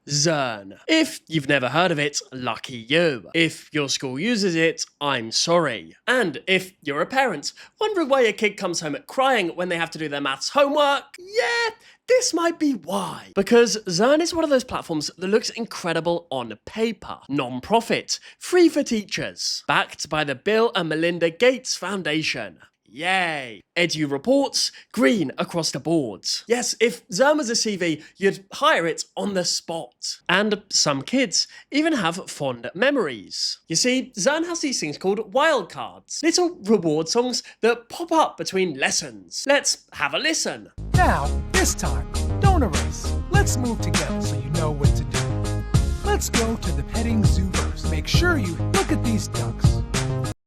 Zearn. If you've never heard of it, lucky you. If your school uses it, I'm sorry. And if you're a parent wondering why your kid comes home crying when they have to do their maths homework, yeah, this might be why. Because Zearn is one of those platforms that looks incredible on paper. Non-profit, free for teachers, backed by the Bill and Melinda Gates Foundation. Yay! Edu reports, green across the board. Yes, if Zearn was a CV, you'd hire it on the spot. And some kids even have fond memories. You see, Zearn has these things called wildcards, little reward songs that pop up between lessons. Let's have a listen. Now, this time, don't erase. Let's move together so you know what to do. Let's go to the petting zoo first. Make sure you look at these ducks.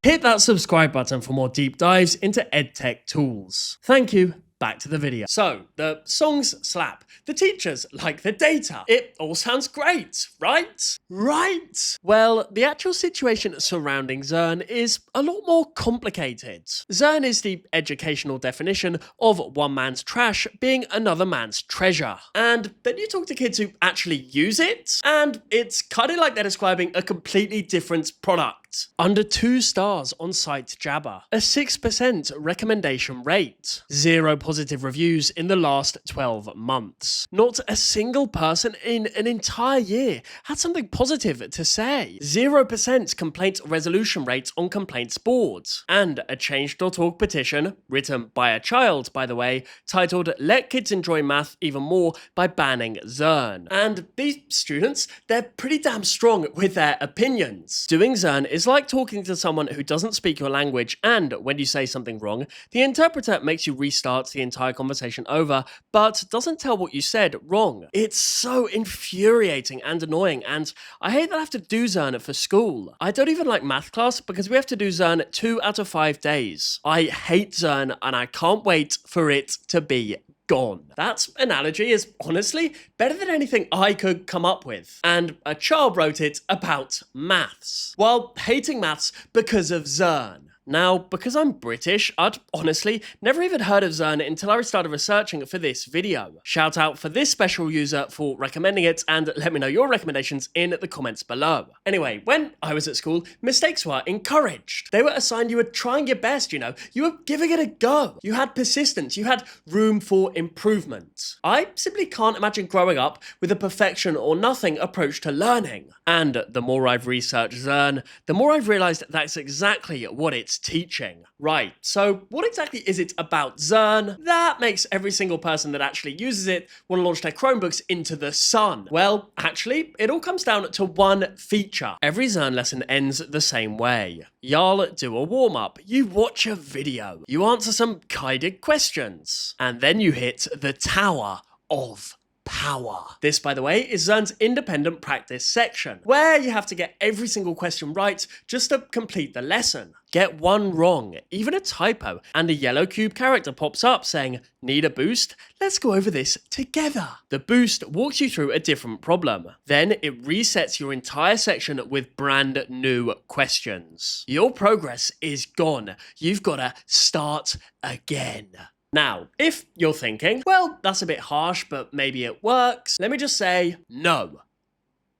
Hit that subscribe button for more deep dives into edtech tools. Thank you. Back to the video. So, the songs slap. The teachers like the data. It all sounds great, right? Right? Well, the actual situation surrounding Zearn is a lot more complicated. Zearn is the educational definition of one man's trash being another man's treasure. And then you talk to kids who actually use it, and it's kind of like they're describing a completely different product. Under 2 stars on site Jabber, a 6% recommendation rate, 0 positive reviews in the last 12 months. Not a single person in an entire year had something positive to say. 0% complaint resolution rate on complaints boards. And a change.org petition, written by a child by the way, titled "Let Kids Enjoy Math Even More by Banning Zearn." And these students, they're pretty damn strong with their opinions. Doing Zearn is like talking to someone who doesn't speak your language, and when you say something wrong, the interpreter makes you restart the entire conversation over, but doesn't tell what you said wrong. It's so infuriating and annoying, and I hate that I have to do Zearn for school. I don't even like math class because we have to do Zearn 2 out of 5 days. I hate Zearn, and I can't wait for it to be gone. That analogy is honestly better than anything I could come up with. And a child wrote it about maths, while hating maths because of Zearn. Now, because I'm British, I'd honestly never even heard of Zearn until I started researching for this video. Shout out for this special user for recommending it, and let me know your recommendations in the comments below. Anyway, when I was at school, mistakes were encouraged. They were a sign you were trying your best, you were giving it a go. You had persistence, you had room for improvement. I simply can't imagine growing up with a perfection or nothing approach to learning. And the more I've researched Zearn, the more I've realized that's exactly what it's teaching. Right, so what exactly is it about Zearn that makes every single person that actually uses it want to launch their Chromebooks into the sun? Well, actually, it all comes down to one feature. Every Zearn lesson ends the same way. Y'all do a warm-up, you watch a video, you answer some guided questions, and then you hit the Tower of Power. This, by the way, is Zearn's independent practice section, where you have to get every single question right just to complete the lesson. Get one wrong, even a typo, and a yellow cube character pops up saying, "Need a boost? Let's go over this together." The boost walks you through a different problem. Then it resets your entire section with brand new questions. Your progress is gone. You've got to start again. Now, if you're thinking, well, that's a bit harsh, but maybe it works, let me just say, no.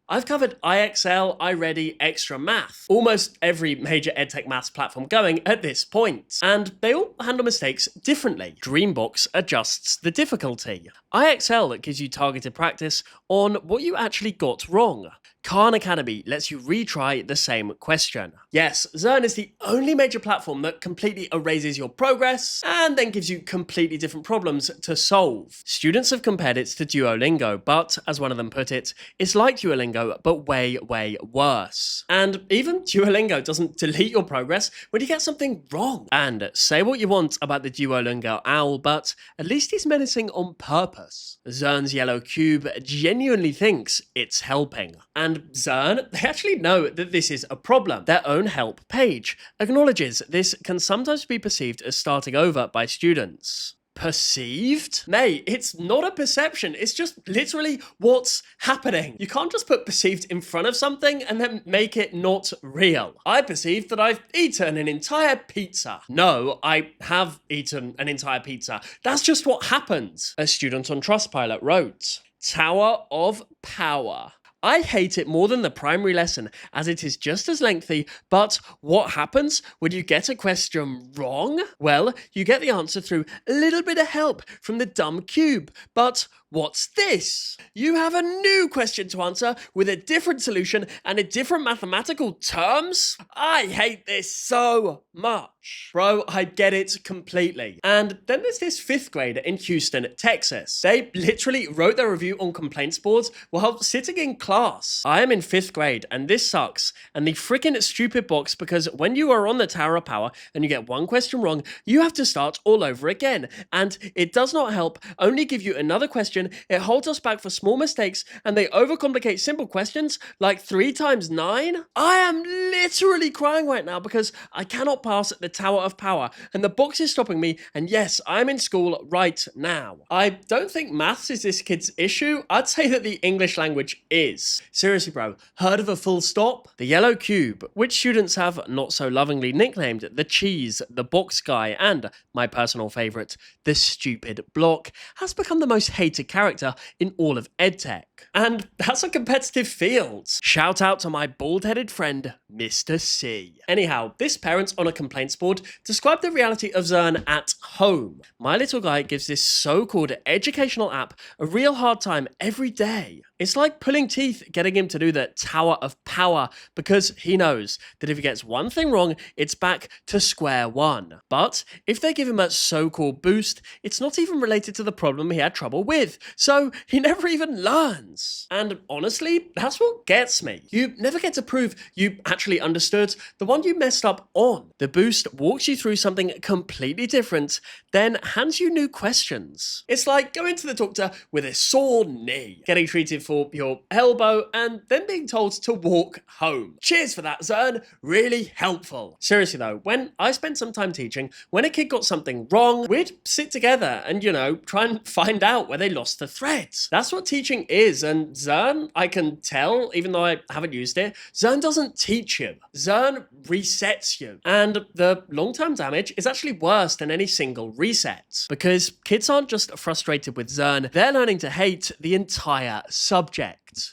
I've covered IXL, iReady, Extra Math, almost every major edtech maths platform going at this point, and they all handle mistakes differently. Dreambox adjusts the difficulty. IXL gives you targeted practice on what you actually got wrong. Khan Academy lets you retry the same question. Yes, Zearn is the only major platform that completely erases your progress and then gives you completely different problems to solve. Students have compared it to Duolingo, but as one of them put it, it's like Duolingo, but way, way worse. And even Duolingo doesn't delete your progress when you get something wrong. And say what you want about the Duolingo owl, but at least he's menacing on purpose. Zearn's yellow cube genuinely thinks it's helping. And Zearn, they actually know that this is a problem. Their own help page acknowledges this can sometimes be perceived as starting over by students. Perceived? Mate, it's not a perception, it's just literally what's happening. You can't just put perceived in front of something and then make it not real. I perceive that I've eaten an entire pizza. No, I have eaten an entire pizza. That's just what happens. A student on Trustpilot wrote, Tower of Power. I hate it more than the primary lesson, as it is just as lengthy, but what happens when you get a question wrong? Well, you get the answer through a little bit of help from the dumb cube, but what's this? You have a new question to answer with a different solution and a different mathematical terms? I hate this so much. Bro, I get it completely. And then there's this 5th grader in Houston, Texas. They literally wrote their review on complaints boards while sitting in class. I am in 5th grade and this sucks. And the freaking stupid box, because when you are on the Tower of Power and you get one question wrong, you have to start all over again. And it does not help only give you another question. It holds us back for small mistakes and they overcomplicate simple questions like 3 times 9. I am literally crying right now because I cannot pass the Tower of Power and the box is stopping me, and yes, I'm in school right now. I don't think maths is this kid's issue. I'd say that the English language is. Seriously bro, heard of a full stop? The yellow cube, which students have not so lovingly nicknamed the cheese, the box guy, and my personal favourite, the stupid block, has become the most hated character in all of edtech. And that's a competitive field. Shout out to my bald-headed friend, Mr. C. Anyhow, this parent on a complaints board described the reality of Zearn at home. My little guy gives this so-called educational app a real hard time every day. It's like pulling teeth getting him to do the Tower of Power because he knows that if he gets one thing wrong, it's back to square one. But if they give him a so-called boost, it's not even related to the problem he had trouble with, so he never even learns. And honestly, that's what gets me. You never get to prove you actually understood the one you messed up on. The boost walks you through something completely different, then hands you new questions. It's like going to the doctor with a sore knee, getting treated for your elbow, and then being told to walk home. Cheers for that, Zearn. Really helpful. Seriously though, when I spent some time teaching, when a kid got something wrong, we'd sit together and, try and find out where they lost the thread. That's what teaching is, and Zearn, I can tell, even though I haven't used it, Zearn doesn't teach you. Zearn resets you. And the long-term damage is actually worse than any single reset. Because kids aren't just frustrated with Zearn, they're learning to hate the entire subject.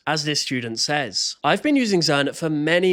As this student says, I've been using Zearn for many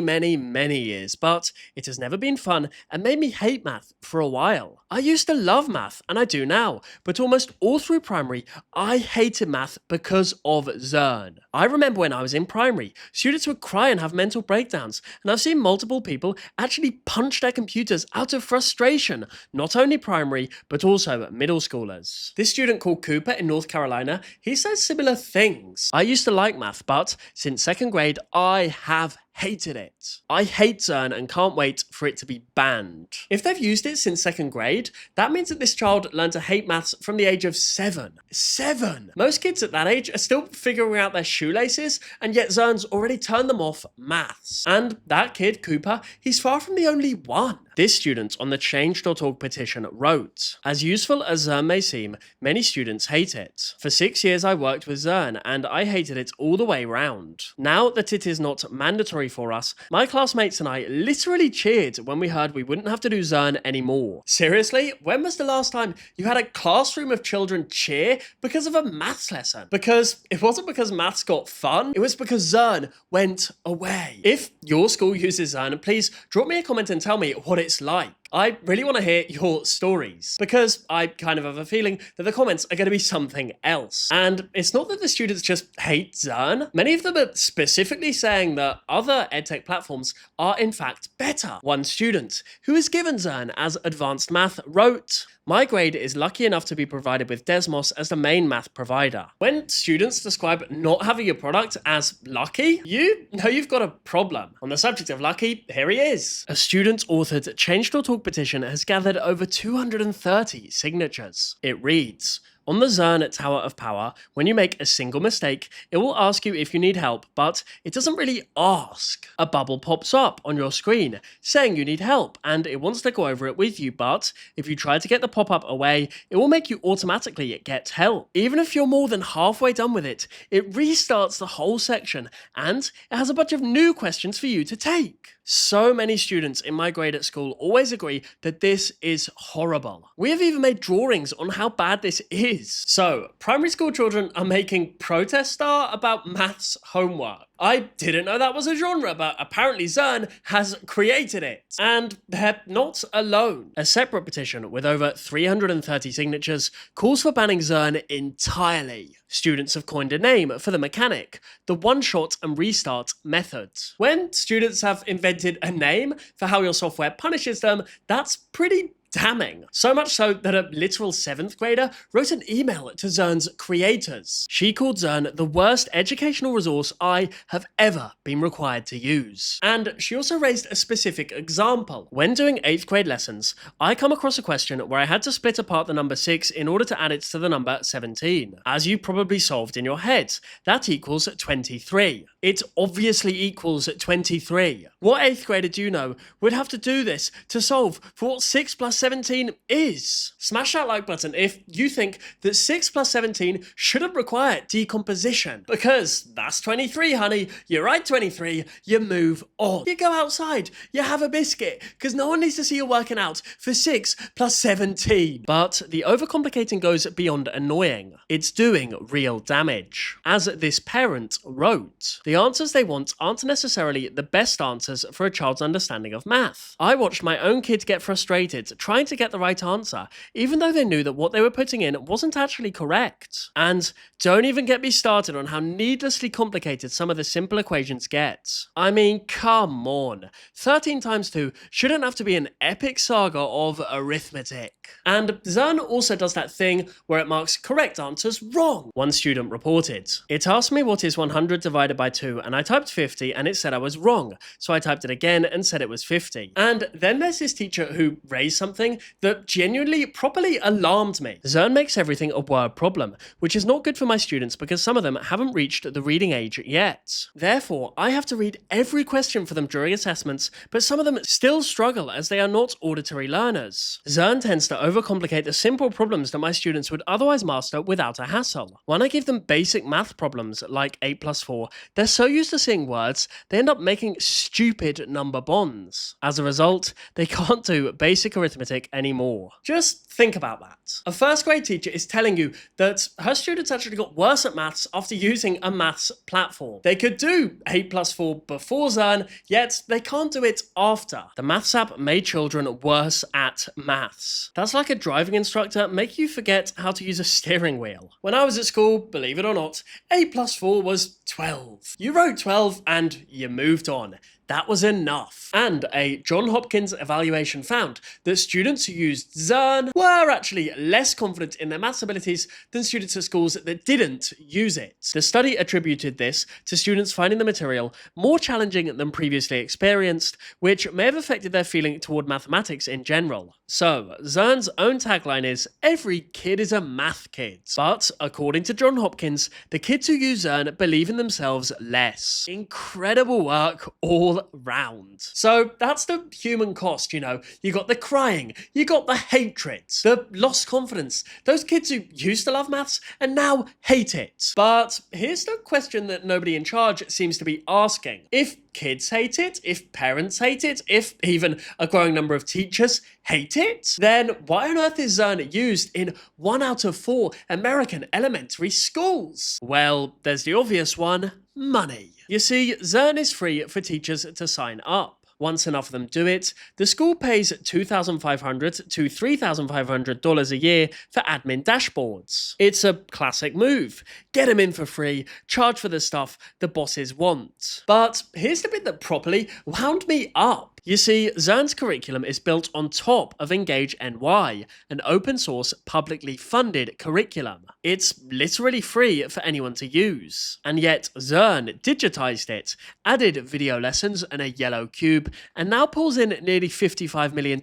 years, but it has never been fun and made me hate math for a while. I used to love math, and I do now, but almost all through primary, I hated math because of Zearn. I remember when I was in primary, students would cry and have mental breakdowns, and I've seen multiple people actually punch their computers out of frustration, not only primary, but also middle schoolers. This student called Cooper in North Carolina, he says similar things. I used to like math, but since 2nd grade, I have hated it. I hate Zearn and can't wait for it to be banned. If they've used it since 2nd grade, that means that this child learned to hate maths from the age of 7. 7! Most kids at that age are still figuring out their shoelaces, and yet Zearn's already turned them off maths. And that kid, Cooper, he's far from the only one. This student on the change.org petition wrote, as useful as Zearn may seem, many students hate it. For 6 years I worked with Zearn, and I hated it all the way round. Now that it is not mandatory for us, my classmates and I literally cheered when we heard we wouldn't have to do Zearn anymore. Seriously? When was the last time you had a classroom of children cheer because of a maths lesson? Because it wasn't because maths got fun, it was because Zearn went away. If your school uses Zearn, please drop me a comment and tell me what it's like. I really want to hear your stories, because I kind of have a feeling that the comments are going to be something else. And it's not that the students just hate Zearn. Many of them are specifically saying that other edtech platforms are in fact better. One student, who is given Zearn as advanced math, wrote, my grade is lucky enough to be provided with Desmos as the main math provider. When students describe not having a product as lucky, you know you've got a problem. On the subject of lucky, here he is. A student-authored Change.org petition has gathered over 230 signatures. It reads, on the Zearn Tower of Power, when you make a single mistake, it will ask you if you need help, but it doesn't really ask. A bubble pops up on your screen saying you need help, and it wants to go over it with you, but if you try to get the pop-up away, it will make you automatically get help. Even if you're more than halfway done with it, it restarts the whole section, and it has a bunch of new questions for you to take. So many students in my grade at school always agree that this is horrible. We have even made drawings on how bad this is. is. So, primary school children are making protest art about maths homework. I didn't know that was a genre, but apparently Zearn has created it. And they're not alone. A separate petition with over 330 signatures calls for banning Zearn entirely. Students have coined a name for the mechanic, the one-shot and restart method. When students have invented a name for how your software punishes them, that's pretty damning. So much so that a literal 7th grader wrote an email to Zearn's creators. She called Zearn the worst educational resource I have ever been required to use. And she also raised a specific example. When doing 8th grade lessons, I come across a question where I had to split apart the number 6 in order to add it to the number 17. As you probably solved in your head, that equals 23. It obviously equals 23. What 8th grader do you know would have to do this to solve for what 6 plus 17 is? Smash that like button if you think that 6 plus 17 shouldn't require decomposition. Because that's 23, honey. You write 23, you move on. You go outside, you have a biscuit, because no one needs to see you working out for 6 plus 17. But the overcomplicating goes beyond annoying. It's doing real damage. As this parent wrote, the answers they want aren't necessarily the best answers for a child's understanding of math. I watched my own kid get frustrated trying to get the right answer, even though they knew that what they were putting in wasn't actually correct. And don't even get me started on how needlessly complicated some of the simple equations get. I mean, come on. 13 times 2 shouldn't have to be an epic saga of arithmetic. And Zearn also does that thing where it marks correct answers wrong. One student reported, "It asked me what is 100 divided by 2 and I typed 50 and it said I was wrong, so I typed it again and said it was 50. And then there's this teacher who raised something that genuinely properly alarmed me. Zearn makes everything a word problem, which is not good for my students because some of them haven't reached the reading age yet. Therefore, I have to read every question for them during assessments, but some of them still struggle as they are not auditory learners. Zearn tends to overcomplicate the simple problems that my students would otherwise master without a hassle. When I give them basic math problems like 8 plus 4, they're so used to seeing words, they end up making stupid number bonds. As a result, they can't do basic arithmetic anymore. Just think about that. A first grade teacher is telling you that her students actually got worse at maths after using a maths platform. They could do 8 plus 4 before Zearn, yet they can't do it after. The maths app made children worse at maths. That's like a driving instructor making you forget how to use a steering wheel. When I was at school, believe it or not, 8 plus 4 was 12. You wrote 12 and you moved on. That was enough. And a Johns Hopkins evaluation found that students who used Zearn were actually less confident in their maths abilities than students at schools that didn't use it. The study attributed this to students finding the material more challenging than previously experienced, which may have affected their feeling toward mathematics in general. So, Zearn's own tagline is, "Every kid is a math kid." But, according to Johns Hopkins, the kids who use Zearn believe in themselves less. Incredible work all round. So that's the human cost, you know. You got the crying, you got the hatred, the lost confidence. Those kids who used to love maths and now hate it. But here's the question that nobody in charge seems to be asking. If kids hate it, if parents hate it, if even a growing number of teachers hate it, then why on earth is Zearn used in 1 out of 4 American elementary schools? Well, there's the obvious one: money. You see, Zearn is free for teachers to sign up. Once enough of them do it, the school pays $2,500 to $3,500 a year for admin dashboards. It's a classic move. Get them in for free, charge for the stuff the bosses want. But here's the bit that properly wound me up. You see, Zearn's curriculum is built on top of Engage NY, an open source, publicly funded curriculum. It's literally free for anyone to use. And yet, Zearn digitized it, added video lessons and a yellow cube, and now pulls in nearly $55 million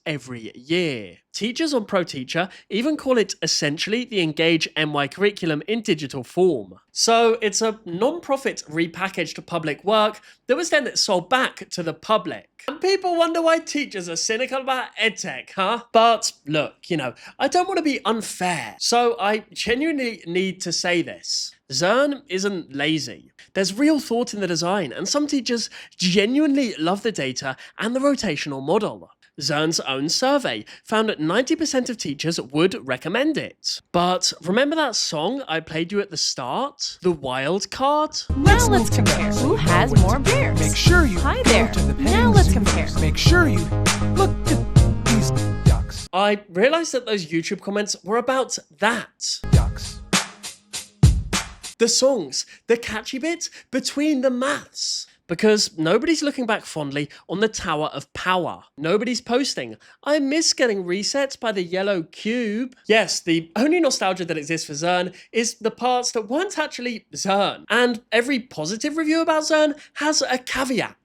every year. Teachers on ProTeacher even call it essentially the Engage NY curriculum in digital form. So it's a non-profit repackaged public work that was then sold back to the public. And people wonder why teachers are cynical about edtech, huh? But look, you know, I don't want to be unfair, so I genuinely need to say this. Zearn isn't lazy. There's real thought in the design, and some teachers genuinely love the data and the rotational model. Zearn's own survey found that 90% of teachers would recommend it. But remember that song I played you at the start? The wild card? Now let's compare. Who has more bears? Make sure you Hi go there. to the petting Now let's zoo compare. first. Make sure you look at these ducks. I realized that those YouTube comments were about that. Ducks. The songs, the catchy bits between the maths. Because nobody's looking back fondly on the Tower of Power. Nobody's posting, I miss getting reset by the yellow cube. Yes, the only nostalgia that exists for Zearn is the parts that weren't actually Zearn. And every positive review about Zearn has a caveat.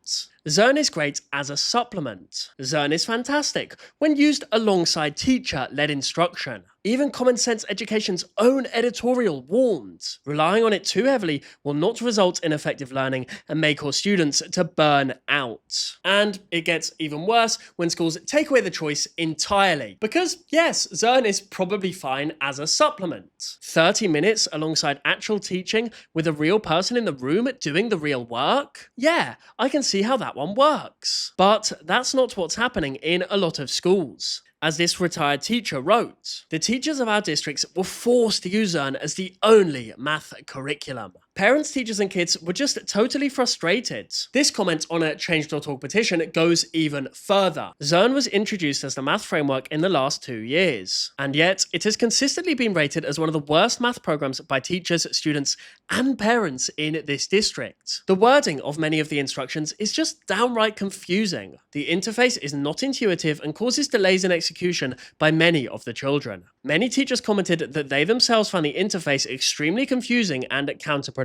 Zearn is great as a supplement. Zearn is fantastic when used alongside teacher-led instruction. Even Common Sense Education's own editorial warned, relying on it too heavily will not result in effective learning and may cause students to burn out. And it gets even worse when schools take away the choice entirely. Because yes, Zearn is probably fine as a supplement. 30 minutes alongside actual teaching with a real person in the room doing the real work? Yeah, I can see how that one works. But that's not what's happening in a lot of schools. As this retired teacher wrote, the teachers of our districts were forced to use Zearn as the only math curriculum. Parents, teachers and kids were just totally frustrated. This comment on a Change.org petition goes even further. Zearn was introduced as the math framework in the last 2 years, and yet it has consistently been rated as one of the worst math programs by teachers, students and parents in this district. The wording of many of the instructions is just downright confusing. The interface is not intuitive and causes delays in execution by many of the children. Many teachers commented that they themselves found the interface extremely confusing and counterproductive.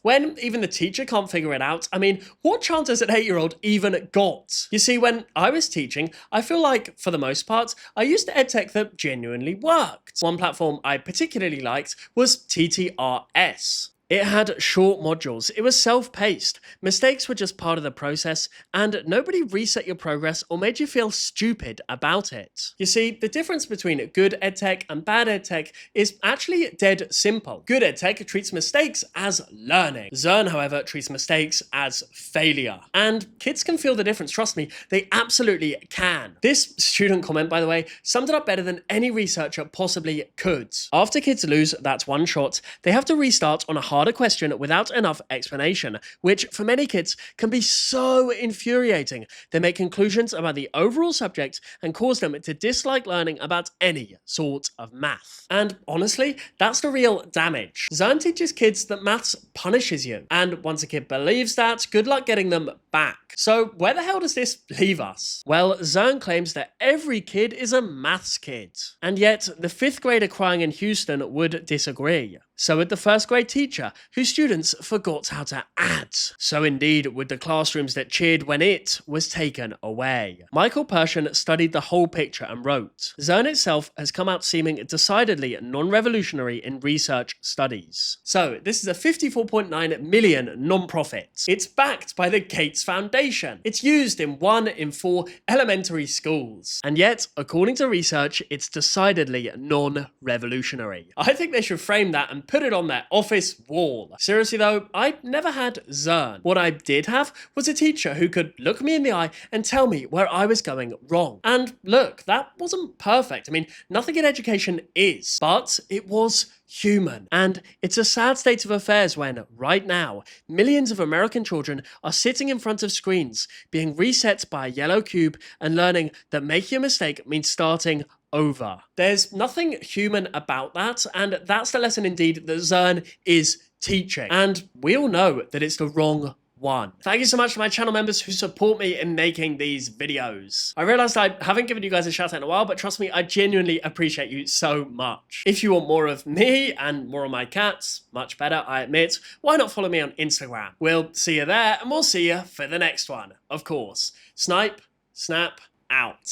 When even the teacher can't figure it out, I mean, what chance has an 8-year-old even got? You see, when I was teaching, I feel like, for the most part, I used edtech that genuinely worked. One platform I particularly liked was TTRS. It had short modules, it was self-paced, mistakes were just part of the process, and nobody reset your progress or made you feel stupid about it. You see, the difference between good edtech and bad edtech is actually dead simple. Good edtech treats mistakes as learning. Zearn, however, treats mistakes as failure. And kids can feel the difference, trust me, they absolutely can. This student comment, by the way, summed it up better than any researcher possibly could. After kids lose that one shot, they have to restart on a harder question without enough explanation, which for many kids can be so infuriating. They make conclusions about the overall subject and cause them to dislike learning about any sort of math. And honestly, that's the real damage. Zearn teaches kids that maths punishes you, and once a kid believes that, good luck getting them back. So where the hell does this leave us? Well, Zearn claims that every kid is a maths kid, and yet the 5th grader crying in Houston would disagree. So would the 1st grade teacher, whose students forgot how to add. So indeed would the classrooms that cheered when it was taken away. Michael Persian studied the whole picture and wrote, Zearn itself has come out seeming decidedly non-revolutionary in research studies. So this is a 54.9 million non-profit. It's backed by the Gates Foundation. It's used in 1 in 4 elementary schools. And yet, according to research, it's decidedly non-revolutionary. I think they should frame that and put it on their office wall. Seriously though, I never had Zearn. What I did have was a teacher who could look me in the eye and tell me where I was going wrong. And look, that wasn't perfect. I mean, nothing in education is, but it was human. And it's a sad state of affairs when, right now, millions of American children are sitting in front of screens, being reset by a yellow cube and learning that making a mistake means starting over. There's nothing human about that, and that's the lesson indeed that Zearn is teaching. And we all know that it's the wrong one. Thank you so much to my channel members who support me in making these videos. I realized I haven't given you guys a shout out in a while, but trust me, I genuinely appreciate you so much. If you want more of me and more of my cats, much better, I admit, why not follow me on Instagram? We'll see you there, and we'll see you for the next one. Of course, snipe, snap, out.